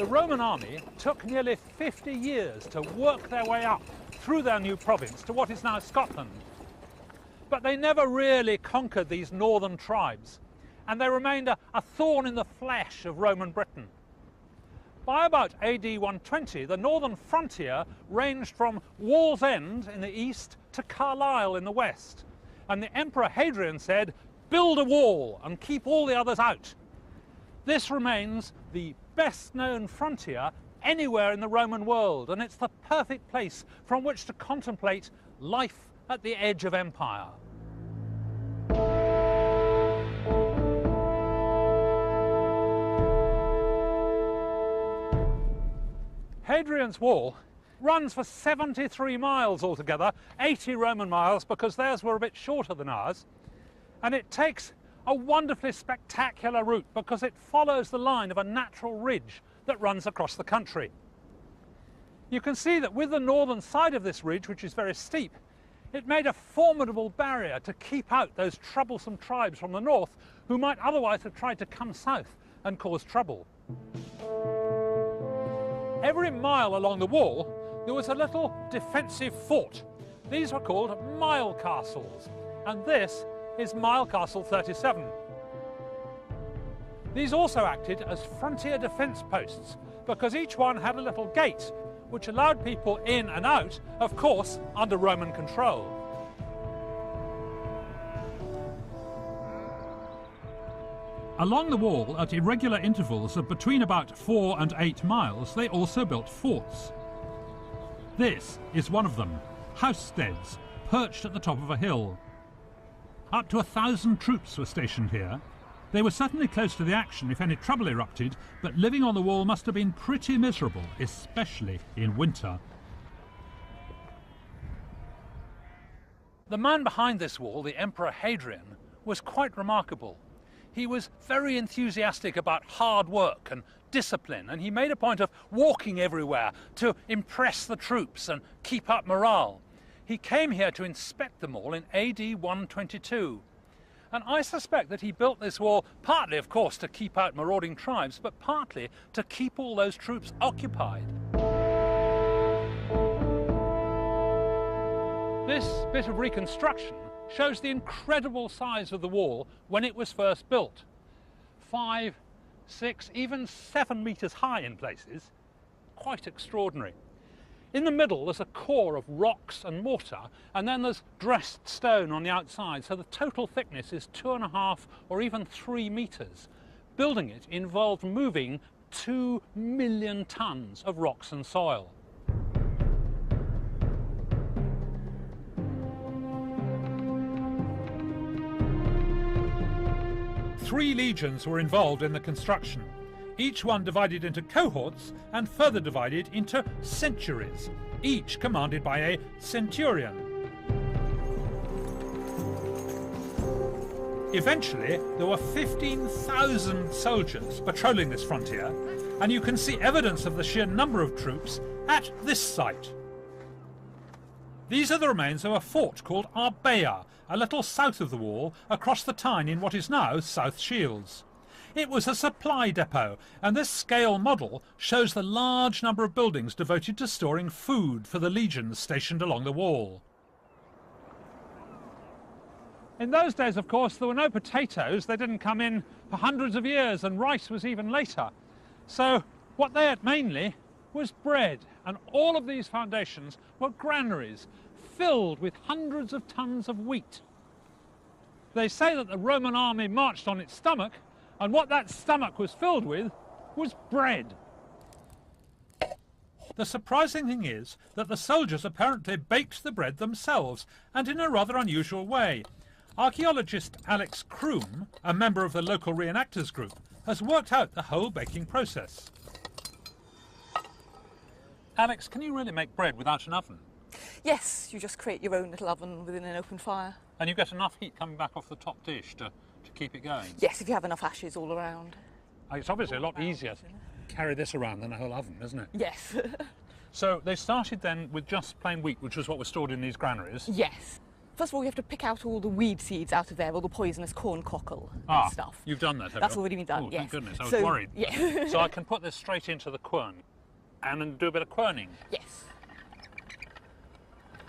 The Roman army took nearly 50 years to work their way up through their new province to what is now Scotland. But they never really conquered these northern tribes, and they remained a thorn in the flesh of Roman Britain. By about AD 120, the northern frontier ranged from Wallsend in the east to Carlisle in the west, and the Emperor Hadrian said, "Build a wall and keep all the others out." This remains the best-known frontier anywhere in the Roman world, and it's the perfect place from which to contemplate life at the edge of empire. Hadrian's Wall runs for 73 miles altogether, 80 Roman miles because theirs were a bit shorter than ours, and it takes a wonderfully spectacular route because it follows the line of a natural ridge that runs across the country. You can see that with the northern side of this ridge, which is very steep, it made a formidable barrier to keep out those troublesome tribes from the north who might otherwise have tried to come south and cause trouble. Every mile along the wall there was a little defensive fort. These were called mile castles, and this is Mile Castle 37. These also acted as frontier defence posts because each one had a little gate which allowed people in and out, of course, under Roman control. Along the wall, at irregular intervals of between about 4 and 8 miles, they also built forts. This is one of them, housesteads, perched at the top of a hill. Up to 1,000 troops were stationed here. They were certainly close to the action if any trouble erupted, but living on the wall must have been pretty miserable, especially in winter. The man behind this wall, the Emperor Hadrian, was quite remarkable. He was very enthusiastic about hard work and discipline, and he made a point of walking everywhere to impress the troops and keep up morale. He came here to inspect them all in AD 122. And I suspect that he built this wall partly, of course, to keep out marauding tribes, but partly to keep all those troops occupied. This bit of reconstruction shows the incredible size of the wall when it was first built. 5, 6, even 7 metres high in places. Quite extraordinary. In the middle there's a core of rocks and mortar, and then there's dressed stone on the outside, so the total thickness is 2.5 or even 3 metres. Building it involved moving 2 million tonnes of rocks and soil. Three legions were involved in the construction, each one divided into cohorts and further divided into centuries, each commanded by a centurion. Eventually, there were 15,000 soldiers patrolling this frontier, and you can see evidence of the sheer number of troops at this site. These are the remains of a fort called Arbea, a little south of the wall, across the Tyne in what is now South Shields. It was a supply depot, and this scale model shows the large number of buildings devoted to storing food for the legions stationed along the wall. In those days, of course, there were no potatoes. They didn't come in for hundreds of years, and rice was even later. So what they had mainly was bread, and all of these foundations were granaries filled with hundreds of tons of wheat. They say that the Roman army marched on its stomach, and what that stomach was filled with was bread. The surprising thing is that the soldiers apparently baked the bread themselves, and in a rather unusual way. Archaeologist Alex Kroom, a member of the local reenactors group, has worked out the whole baking process. Alex, can you really make bread without an oven? Yes, you just create your own little oven within an open fire. And you get enough heat coming back off the top dish to keep it going? Yes, if you have enough ashes all around. It's obviously a lot easier to carry this around than a whole oven, isn't it? Yes. So they started then with just plain wheat, which was what was stored in these granaries. Yes. First of all, you have to pick out all the weed seeds out of there, all the poisonous corn cockle and stuff. You've done that, have That's you? already been done, Oh, yes. thank goodness, I was So, worried. yeah. So I can put this straight into the quern and then do a bit of querning. Yes.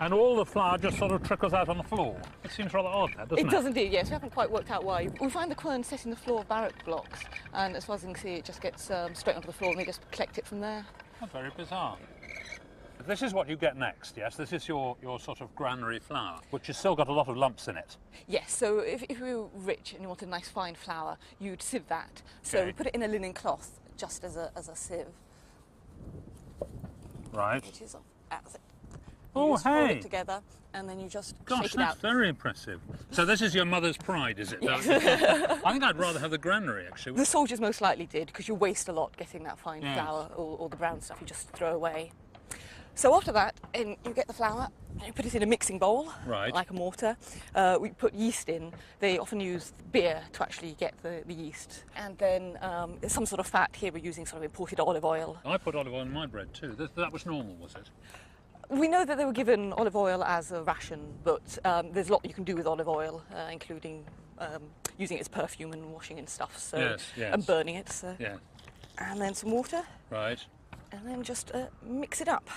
And all the flour just sort of trickles out on the floor. It seems rather odd, that, doesn't it? It does indeed, yes. We haven't quite worked out why. We find the quern set in the floor of barrack blocks, and as far as you can see, it just gets straight onto the floor and they just collect it from there. Oh, very bizarre. This is what you get next, yes? This is your sort of granary flour, which has still got a lot of lumps in it. Yes, so if you were rich and you wanted a nice fine flour, you'd sieve that. So Okay. we put it in a linen cloth, just as a sieve, Right. which is as it. Oh, You just fold hey. it together, and then you just Gosh, shake it that's out. very impressive. So this is your mother's pride, is it? Yes. I think I'd rather have the granary, actually. The soldiers most likely did, because you waste a lot getting that fine Yes. flour, all the brown stuff you just throw away. So after that, you get the flour and you put it in a mixing bowl, Right. like a mortar. We put yeast in. They often use beer to actually get the yeast. And then some sort of fat. Here we're using sort of imported olive oil. I put olive oil in my bread too. That was normal, was it? We know that they were given olive oil as a ration, but there's a lot you can do with olive oil, including using it as perfume and washing and stuff. So, Yes, yes. and burning it. So. Yeah. And then some water, Right. and then just mix it up.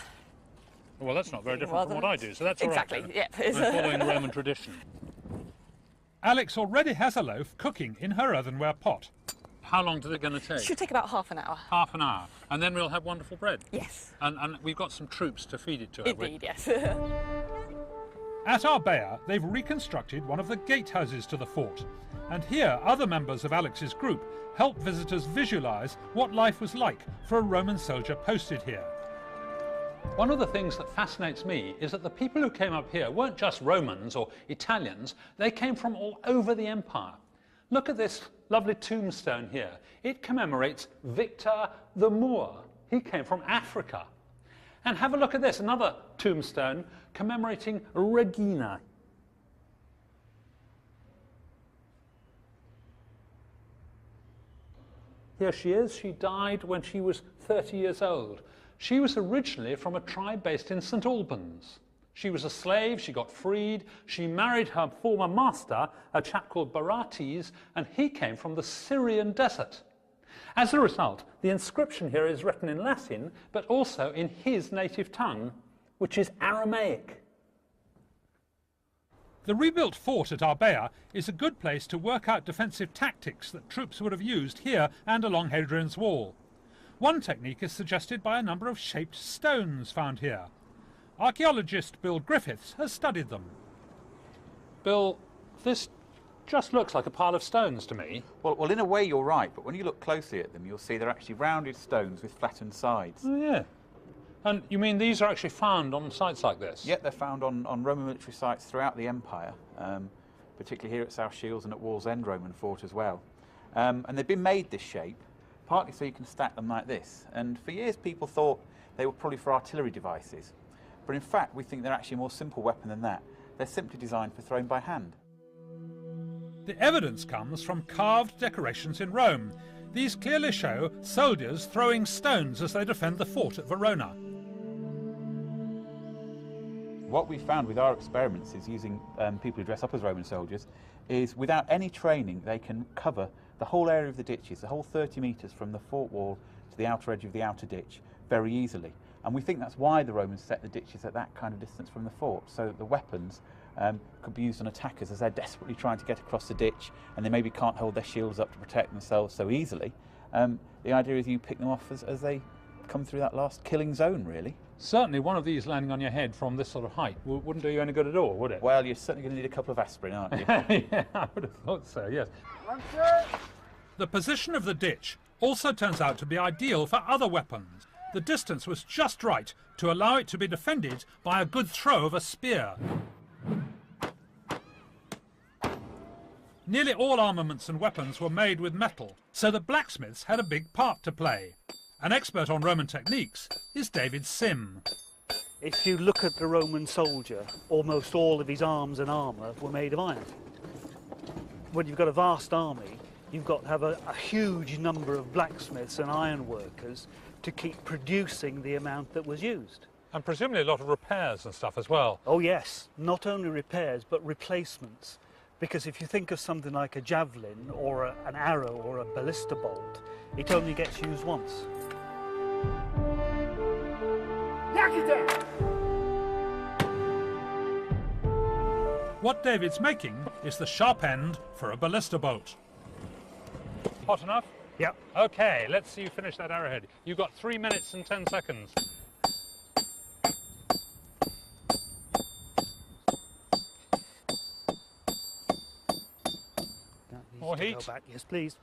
Well, that's not very different from Rather- what I do, so that's all right. Exactly, then. yeah. I'm following Roman tradition. Alex already has a loaf cooking in her earthenware pot. How long is it going to take? Should take about half an hour. Half an hour. And then we'll have wonderful bread. Yes. And we've got some troops to feed it to, have we? Indeed, yes. At Arbea, they've reconstructed one of the gatehouses to the fort. And here, other members of Alex's group help visitors visualise what life was like for a Roman soldier posted here. One of the things that fascinates me is that the people who came up here weren't just Romans or Italians, they came from all over the empire. Look at this lovely tombstone here. It commemorates Victor the Moor. He came from Africa. And have a look at this, another tombstone commemorating Regina. Here she is. She died when she was 30 years old. She was originally from a tribe based in St. Albans. She was a slave, she got freed, she married her former master, a chap called Barates, and he came from the Syrian desert. As a result, the inscription here is written in Latin, but also in his native tongue, which is Aramaic. The rebuilt fort at Arbea is a good place to work out defensive tactics that troops would have used here and along Hadrian's Wall. One technique is suggested by a number of shaped stones found here. Archaeologist Bill Griffiths has studied them. Bill, this just looks like a pile of stones to me. Well, in a way you're right, but when you look closely at them, you'll see they're actually rounded stones with flattened sides. Oh, yeah. And you mean these are actually found on sites like this? Yet they're found on Roman military sites throughout the empire, particularly here at South Shields and at Wallsend Roman Fort as well. And they've been made this shape, partly so you can stack them like this. And for years people thought they were probably for artillery devices. But in fact, we think they're actually a more simple weapon than that. They're simply designed for throwing by hand. The evidence comes from carved decorations in Rome. These clearly show soldiers throwing stones as they defend the fort at Verona. What we found with our experiments is using people who dress up as Roman soldiers is without any training they can cover the whole area of the ditches, the whole 30 metres from the fort wall to the outer edge of the outer ditch very easily. And we think that's why the Romans set the ditches at that kind of distance from the fort, so that the weapons could be used on attackers as they're desperately trying to get across the ditch and they maybe can't hold their shields up to protect themselves so easily. The idea is you pick them off as they come through that last killing zone, really. Certainly one of these landing on your head from this sort of height wouldn't do you any good at all, would it? Well, you're certainly going to need a couple of aspirin, aren't you? Yeah, I would have thought so, yes. The position of the ditch also turns out to be ideal for other weapons. The distance was just right to allow it to be defended by a good throw of a spear. Nearly all armaments and weapons were made with metal, so the blacksmiths had a big part to play. An expert on Roman techniques is David Sim. If you look at the Roman soldier, almost all of his arms and armour were made of iron. When you've got a vast army, you've got to have a huge number of blacksmiths and iron workers to keep producing the amount that was used. And presumably a lot of repairs and stuff as well. Oh yes, not only repairs but replacements. Because if you think of something like a javelin or an arrow or a ballista bolt, it only gets used once. What David's making is the sharp end for a ballista bolt. Hot enough? Yep. Okay, let's see you finish that arrowhead. You've got 3 minutes and 10 seconds. More heat? Go back. Yes, please.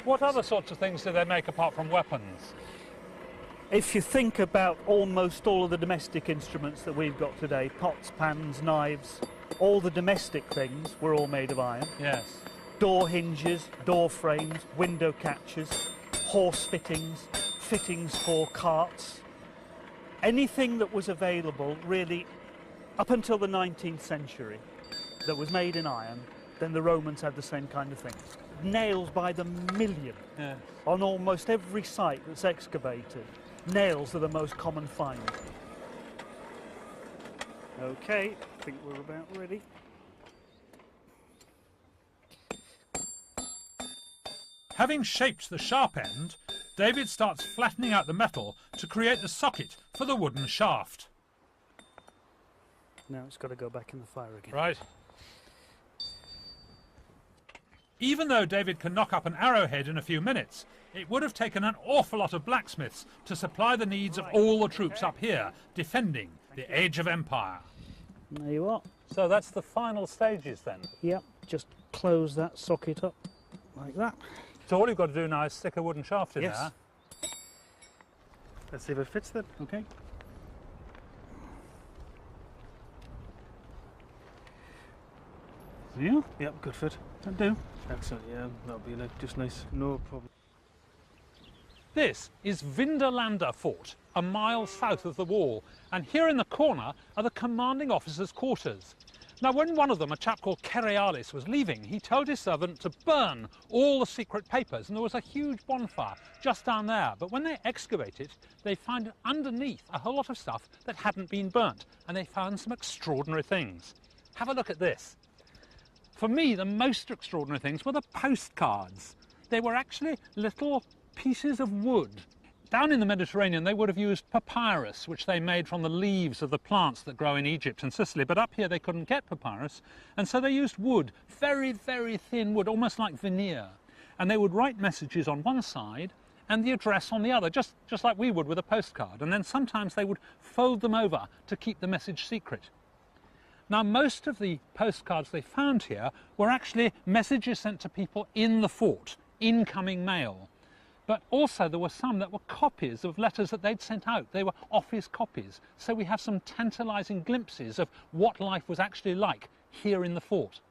What other sorts of things do they make apart from weapons? If you think about almost all of the domestic instruments that we've got today, pots, pans, knives, all the domestic things were all made of iron. Yes. Door hinges, door frames, window catches, horse fittings, fittings for carts. Anything that was available really up until the 19th century that was made in iron, then the Romans had the same kind of thing. Nails by the million. Yes. On almost every site that's excavated, nails are the most common find. Okay, I think we're about ready. Having shaped the sharp end, David starts flattening out the metal to create the socket for the wooden shaft. Now it's got to go back in the fire again. Right. Even though David can knock up an arrowhead in a few minutes, it would have taken an awful lot of blacksmiths to supply the needs of all the troops up here, defending the Age of Empire. There you are. So that's the final stages then. Yep, just close that socket up like that. So all you've got to do now is stick a wooden shaft in Yes. there. Let's see if it fits then. Okay. Yeah? Yep, good fit. That'll do. Excellent, yeah, that'll be just nice. No problem. This is Vindolanda Fort, a mile south of the wall, and here in the corner are the commanding officer's quarters. Now, when one of them, a chap called Cerealis, was leaving, he told his servant to burn all the secret papers, and there was a huge bonfire just down there. But when they excavate it, they find underneath a whole lot of stuff that hadn't been burnt, and they found some extraordinary things. Have a look at this. For me, the most extraordinary things were the postcards. They were actually little pieces of wood. Down in the Mediterranean, they would have used papyrus, which they made from the leaves of the plants that grow in Egypt and Sicily. But up here, they couldn't get papyrus, and so they used wood, very, very thin wood, almost like veneer. And they would write messages on one side and the address on the other, just like we would with a postcard. And then sometimes they would fold them over to keep the message secret. Now, most of the postcards they found here were actually messages sent to people in the fort, incoming mail. But also there were some that were copies of letters that they'd sent out. They were office copies. So we have some tantalising glimpses of what life was actually like here in the fort.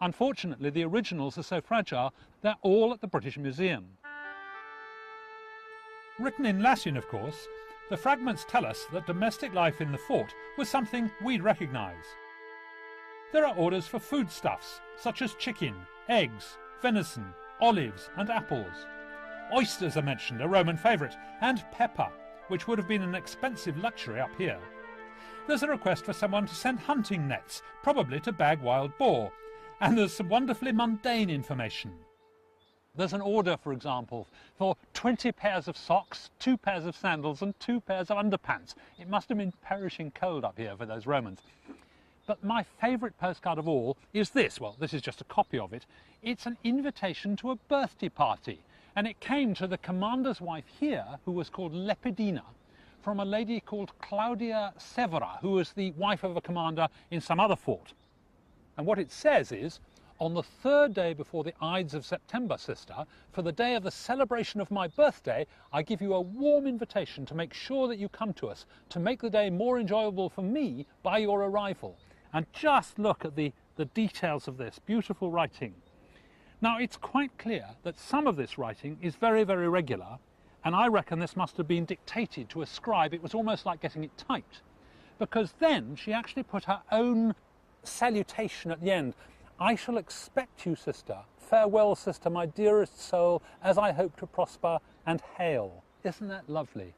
Unfortunately, the originals are so fragile, they're all at the British Museum. Written in Latin, of course, the fragments tell us that domestic life in the fort was something we'd recognise. There are orders for foodstuffs, such as chicken, eggs, venison, olives and apples. Oysters are mentioned, a Roman favourite, and pepper, which would have been an expensive luxury up here. There's a request for someone to send hunting nets, probably to bag wild boar, and there's some wonderfully mundane information. There's an order, for example, for 20 pairs of socks, 2 pairs of sandals and 2 pairs of underpants. It must have been perishing cold up here for those Romans. But my favourite postcard of all is this. Well, this is just a copy of it. It's an invitation to a birthday party, and it came to the commander's wife here, who was called Lepidina, from a lady called Claudia Severa, who was the wife of a commander in some other fort. And what it says is, on the 3rd day before the Ides of September, sister, for the day of the celebration of my birthday, I give you a warm invitation to make sure that you come to us, to make the day more enjoyable for me by your arrival. And just look at the details of this beautiful writing. Now, it's quite clear that some of this writing is very, very regular, and I reckon this must have been dictated to a scribe. It was almost like getting it typed, because then she actually put her own salutation at the end. I shall expect you, sister. Farewell, sister, my dearest soul, as I hope to prosper, and hail. Isn't that lovely?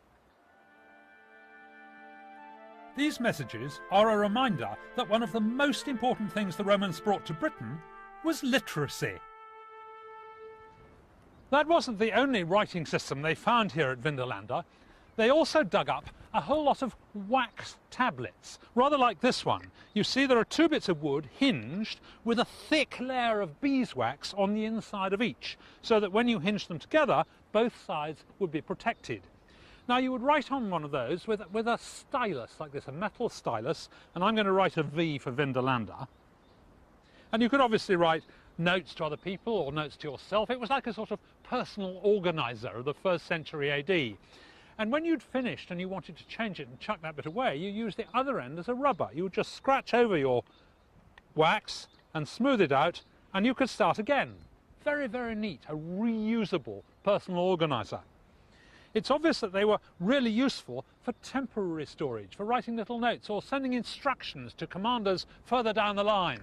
These messages are a reminder that one of the most important things the Romans brought to Britain was literacy. That wasn't the only writing system they found here at Vindolanda. They also dug up a whole lot of wax tablets, rather like this one. You see there are two bits of wood hinged with a thick layer of beeswax on the inside of each, so that when you hinge them together, both sides would be protected. Now you would write on one of those with a stylus like this, a metal stylus, and I'm going to write a V for Vindolanda. And you could obviously write notes to other people or notes to yourself. It was like a sort of personal organizer of the 1st century AD. And when you'd finished and you wanted to change it and chuck that bit away, you used the other end as a rubber. You would just scratch over your wax and smooth it out, and you could start again. Very, very neat, a reusable personal organizer. It's obvious that they were really useful for temporary storage, for writing little notes or sending instructions to commanders further down the line.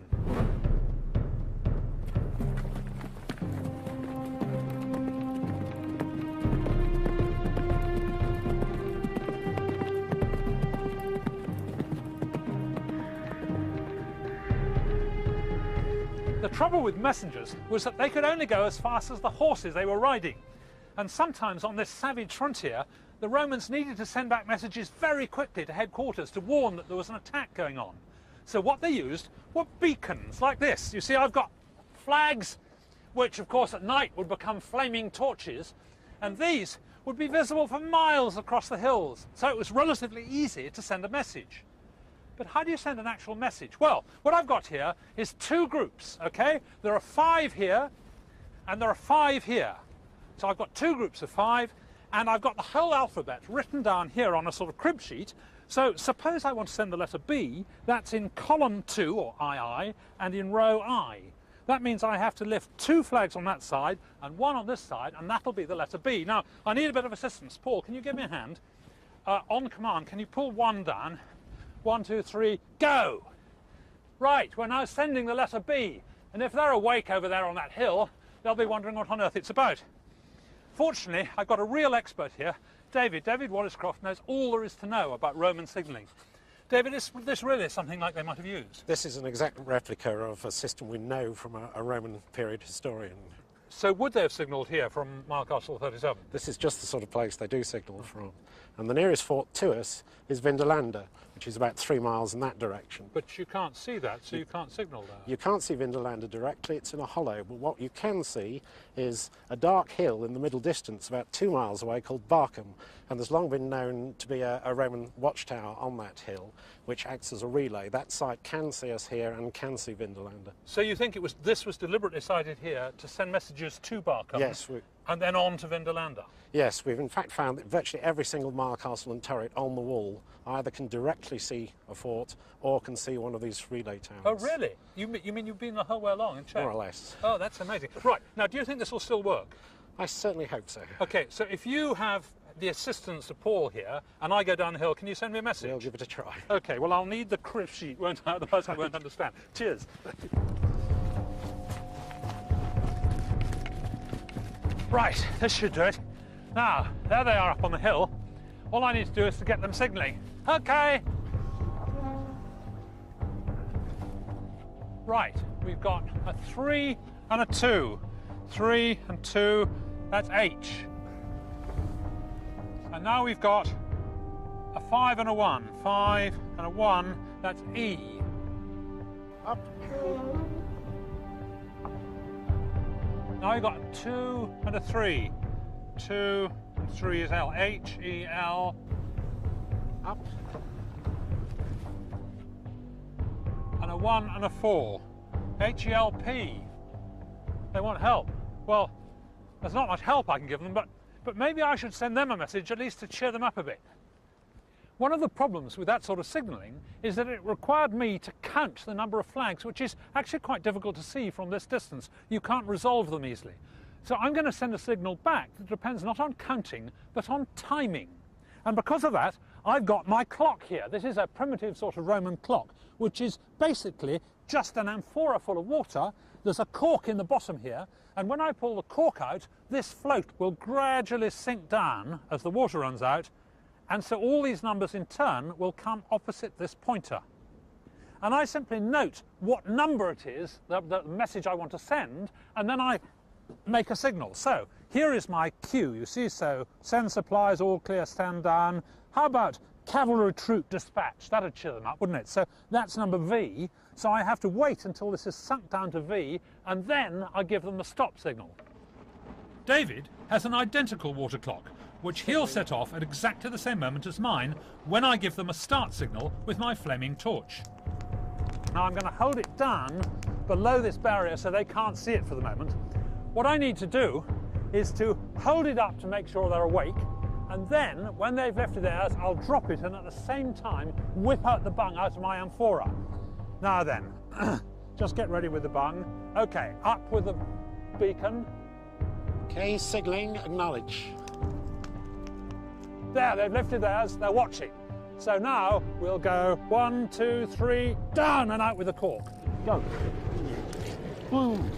The trouble with messengers was that they could only go as fast as the horses they were riding. And sometimes on this savage frontier, the Romans needed to send back messages very quickly to headquarters to warn that there was an attack going on. So what they used were beacons like this. You see, I've got flags, which of course at night would become flaming torches, and these would be visible for miles across the hills. So it was relatively easy to send a message. But how do you send an actual message? Well, what I've got here is two groups, okay? There are 5 here, and there are 5 here. So I've got 2 groups of 5, and I've got the whole alphabet written down here on a sort of crib sheet. So suppose I want to send the letter B, that's in column 2, or II, and in row I. That means I have to lift 2 flags on that side, and 1 on this side, and that'll be the letter B. Now, I need a bit of assistance. Paul, can you give me a hand? On command, can you pull 1 down? 1, 2, 3, go! Right, we're now sending the letter B, and if they're awake over there on that hill, they'll be wondering what on earth it's about. Fortunately, I've got a real expert here. David Wallace-Croft knows all there is to know about Roman signalling. David, is this really something like they might have used? This is an exact replica of a system we know from a Roman period historian. So would they have signalled here from Mile-Castle 37? This is just the sort of place they do signal from. And the nearest fort to us is Vindolanda, which is about 3 miles in that direction. But you can't see that, so you can't signal there. You can't see Vindolanda directly, it's in a hollow, but what you can see is a dark hill in the middle distance about 2 miles away called Barcum, and there's long been known to be a Roman watchtower on that hill, which acts as a relay. That site can see us here and can see Vindolanda. So you think this was deliberately sited here to send messages to Barcum? Yes. And then on to Vindolanda? Yes, we've in fact found that virtually every single mile castle and turret on the wall either can directly see a fort or can see one of these relay towers. Oh, really? You mean you've been the whole way along and checked? More or less. Oh, that's amazing. Right, now do you think this will still work? I certainly hope so. OK, so if you have the assistance of Paul here and I go down the hill, can you send me a message? We'll give it a try. OK, well, I'll need the crib sheet, won't I? Otherwise I won't understand. Cheers. Right, this should do it. Now, there they are up on the hill. All I need to do is to get them signalling. OK. Right, we've got a 3 and a 2. 3 and 2, that's H. And now we've got a 5 and a 1. 5 and a 1, that's E. Up. Now we've got a 2 and a 3. 2 and 3 is L. H, E, L. Up. And a 1 and a 4. H, E, L, P. They want help. Well, there's not much help I can give them, but maybe I should send them a message, at least to cheer them up a bit. One of the problems with that sort of signalling is that it required me to count the number of flags, which is actually quite difficult to see from this distance. You can't resolve them easily. So I'm going to send a signal back that depends not on counting, but on timing. And because of that, I've got my clock here. This is a primitive sort of Roman clock, which is basically just an amphora full of water there's a cork in the bottom here, and when I pull the cork out, this float will gradually sink down as the water runs out, and so all these numbers in turn will come opposite this pointer. And I simply note what number it is, the message I want to send, and then I make a signal. So here is my cue, you see, so send supplies, all clear, stand down. How about cavalry troop dispatch? That'd cheer them up, wouldn't it? So that's number V, so I have to wait until this is sunk down to V, and then I give them the stop signal. David has an identical water clock, which he'll set off at exactly the same moment as mine when I give them a start signal with my flaming torch. Now I'm going to hold it down below this barrier so they can't see it for the moment. What I need to do is to hold it up to make sure they're awake, and then when they've lifted theirs, I'll drop it and at the same time whip out the bung out of my amphora. Now then, just get ready with the bung. Okay, up with the beacon. Okay, signalling, acknowledge. There, they've lifted theirs, they're watching. So now we'll go 1, 2, 3, down and out with the cork. Go. Boom.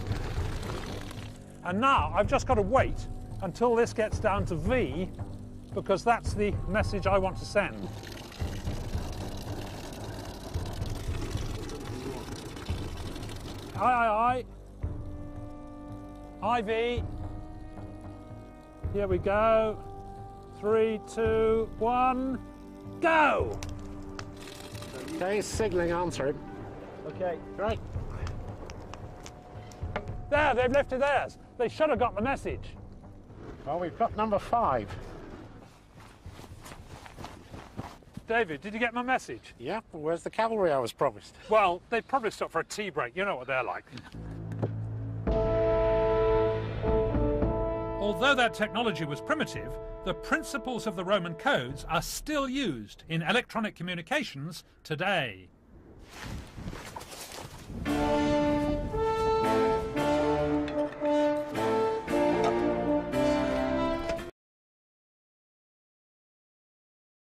And now I've just got to wait until this gets down to V, because that's the message I want to send. Aye, aye, aye. IV. Here we go. 3, 2, 1, go! Okay, signalling answering. Okay. Right. There, they've lifted theirs. They should have got the message. Well, we've got number 5. David, did you get my message? Yeah, but where's the cavalry I was promised? Well, they probably stopped for a tea break. You know what they're like. Although that technology was primitive, the principles of the Roman codes are still used in electronic communications today.